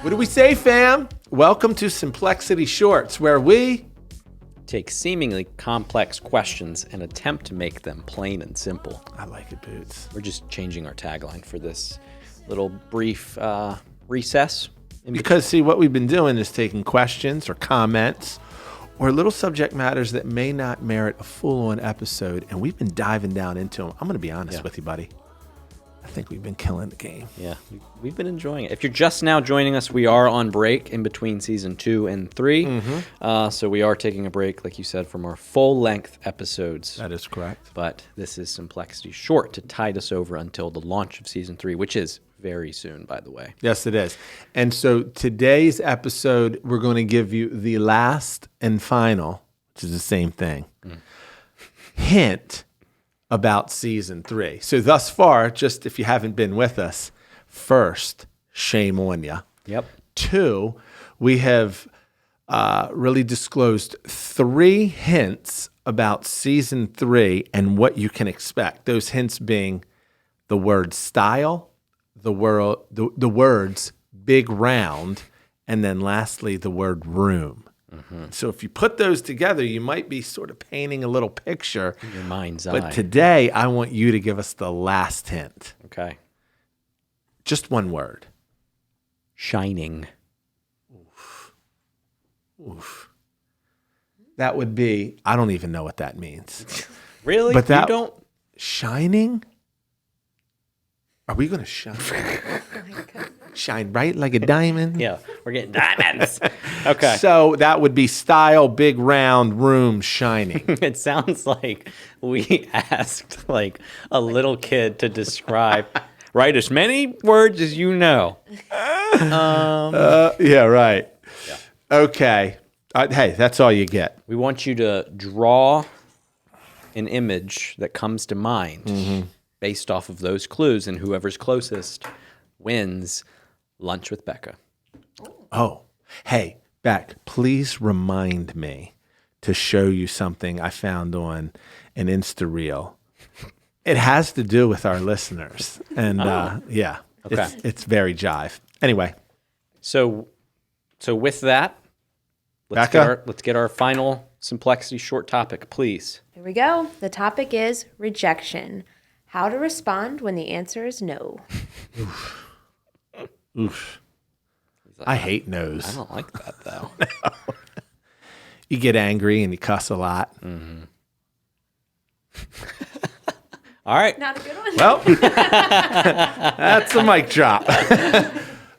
What do we say, fam? Welcome to Simplexity Shorts, where we take seemingly complex questions and attempt to make them plain and simple. I like it, Boots. We're just changing our tagline for this little brief recess. Because, see, what we've been doing is taking questions or comments or little subject matters that may not merit a full-on episode, and we've been diving down into them. I'm going to be honest with you, buddy. I think we've been killing the game. Yeah, we've been enjoying it. If you're just now joining us, we are on break in between season 2 and 3. So we are taking a break, like you said, from our full-length episodes. That is correct. But this is Simplexity Short to tide us over until the launch of season 3, which is very soon, by the way. Yes, it is. And so today's episode, we're going to give you the last and final, which is the same thing, hint about season 3. So thus far, just if you haven't been with us, first, shame on you. Yep. 2, we have really disclosed 3 hints about season 3 and what you can expect. Those hints being the word style, the words big round, and then lastly, the word room. So if you put those together, you might be sort of painting a little picture. In your mind's eye. But today, I want you to give us the last hint. Okay. Just one word. Shining. Oof. That would be, I don't even know what that means. Really? But that, you don't? Shining? Are we going to shine? Shine bright like a diamond? Yeah, we're getting diamonds. Okay. So that would be style, big round, room, shining. It sounds like we asked like a little kid to describe, write as many words as you know. Yeah, right. Yeah. Okay. Hey, that's all you get. We want you to draw an image that comes to mind based off of those clues, and whoever's closest wins lunch with Becca. Oh, hey, Beck, please remind me to show you something I found on an Insta reel. It has to do with our listeners. And yeah, okay. It's very jive. Anyway. So with that, let's get our final Simplexity short topic, please. Here we go. The topic is rejection. How to respond when the answer is no. Oof. I hate no's. I don't like that, though. No. You get angry and you cuss a lot. All right. Not a good one. Well, that's a mic drop.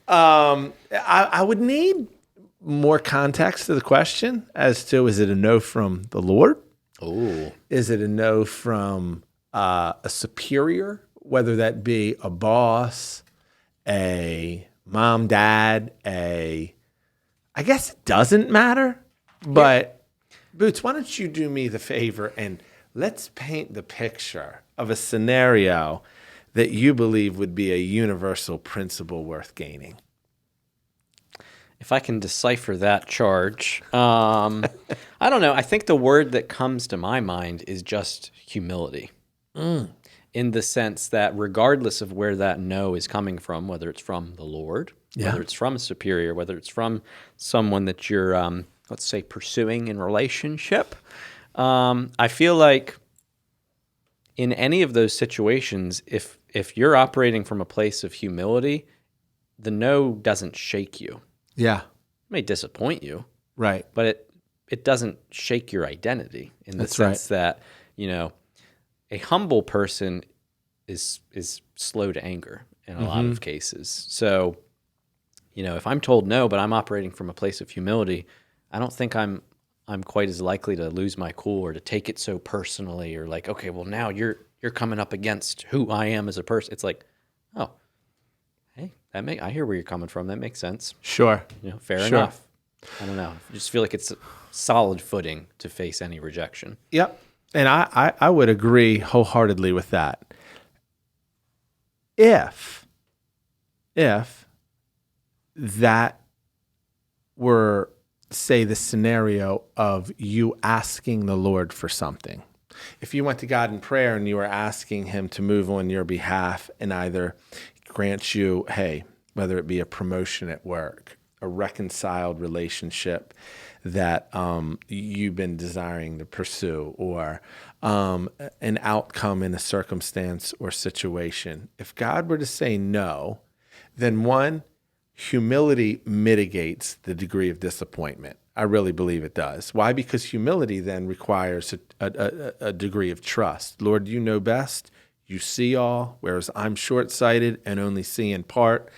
I would need more context to the question as to, is it a no from the Lord? Oh. Is it a no from a superior, whether that be a boss, a mom, dad, I guess it doesn't matter, but Boots, why don't you do me the favor and let's paint the picture of a scenario that you believe would be a universal principle worth gaining. If I can decipher that charge, I don't know. I think the word that comes to my mind is just humility. In the sense that regardless of where that no is coming from, whether it's from the Lord, whether it's from a superior, whether it's from someone that you're, let's say, pursuing in relationship, I feel like in any of those situations, if you're operating from a place of humility, the no doesn't shake you. Yeah. It may disappoint you. Right. But it doesn't shake your identity in the sense that, you know, a humble person is slow to anger in a lot of cases. So, you know, if I'm told no, but I'm operating from a place of humility, I don't think I'm quite as likely to lose my cool or to take it so personally or like, okay, well now you're coming up against who I am as a person. It's like, oh, hey, I hear where you're coming from. That makes sense. Sure. You know, fair enough. I don't know. I just feel like it's a solid footing to face any rejection. Yep. And I would agree wholeheartedly with that. If that were, say, the scenario of you asking the Lord for something. If you went to God in prayer and you were asking him to move on your behalf and either grant you, hey, whether it be a promotion at work a reconciled relationship that you've been desiring to pursue, or an outcome in a circumstance or situation. If God were to say no, then one, humility mitigates the degree of disappointment. I really believe it does. Why? Because humility then requires a degree of trust. Lord, you know best. You see all, whereas I'm short-sighted and only see in part.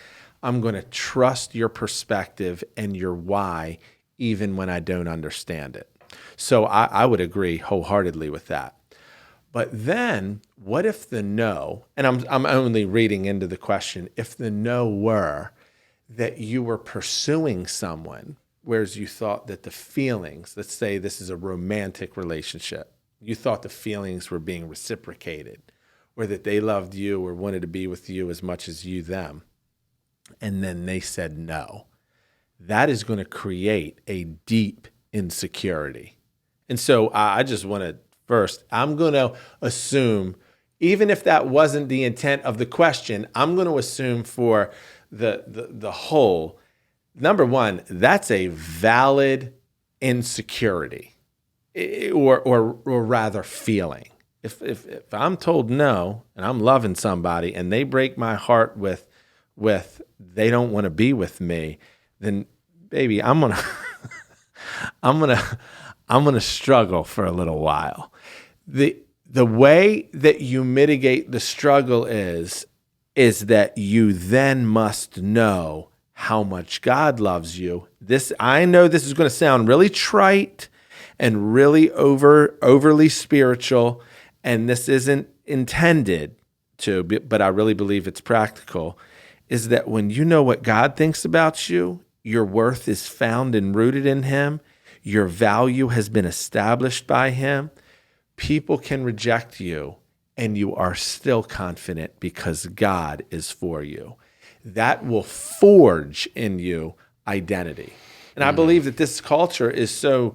I'm going to trust your perspective and your why, even when I don't understand it. So I would agree wholeheartedly with that. But then what if the no, and I'm only reading into the question, if the no were that you were pursuing someone, whereas you thought that the feelings, let's say this is a romantic relationship, you thought the feelings were being reciprocated, or that they loved you or wanted to be with you as much as you them, and then they said no, that is going to create a deep insecurity. And so I just want to first, I'm going to assume, even if that wasn't the intent of the question, I'm going to assume for the whole, number one, that's a valid insecurity, or rather feeling. If I'm told no and I'm loving somebody and they break my heart with they don't want to be with me, then baby, I'm gonna struggle for a little while. The way that you mitigate the struggle is that you then must know how much God loves you. I know this is going to sound really trite and really overly spiritual, and this isn't intended to, but I really believe it's practical, is that when you know what God thinks about you, your worth is found and rooted in him, your value has been established by him, people can reject you, and you are still confident because God is for you. That will forge in you identity. And I believe that this culture is so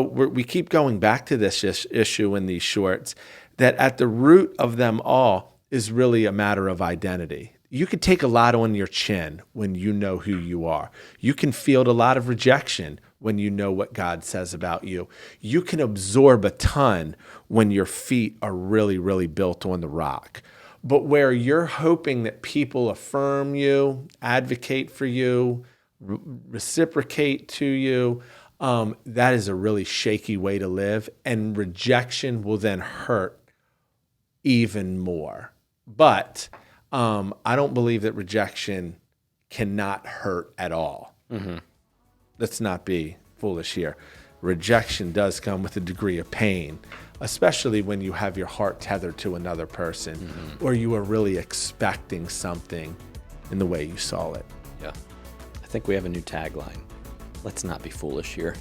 we keep going back to this issue in these shorts, that at the root of them all is really a matter of identity. You could take a lot on your chin when you know who you are. You can field a lot of rejection when you know what God says about you. You can absorb a ton when your feet are really, really built on the rock. But where you're hoping that people affirm you, advocate for you, reciprocate to you, that is a really shaky way to live. And rejection will then hurt even more. But I don't believe that rejection cannot hurt at all. Mm-hmm. Let's not be foolish here. Rejection does come with a degree of pain, especially when you have your heart tethered to another person, or you are really expecting something in the way you saw it. Yeah. I think we have a new tagline. Let's not be foolish here.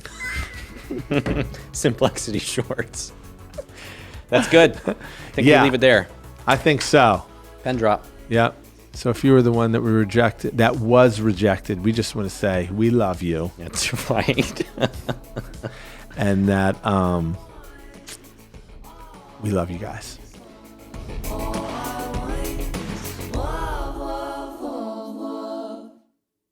Simplexity shorts. That's good. I think we leave it there. I think so. Pen drop. Yeah. So if you were the one that was rejected, we just want to say we love you. That's right. And that we love you guys.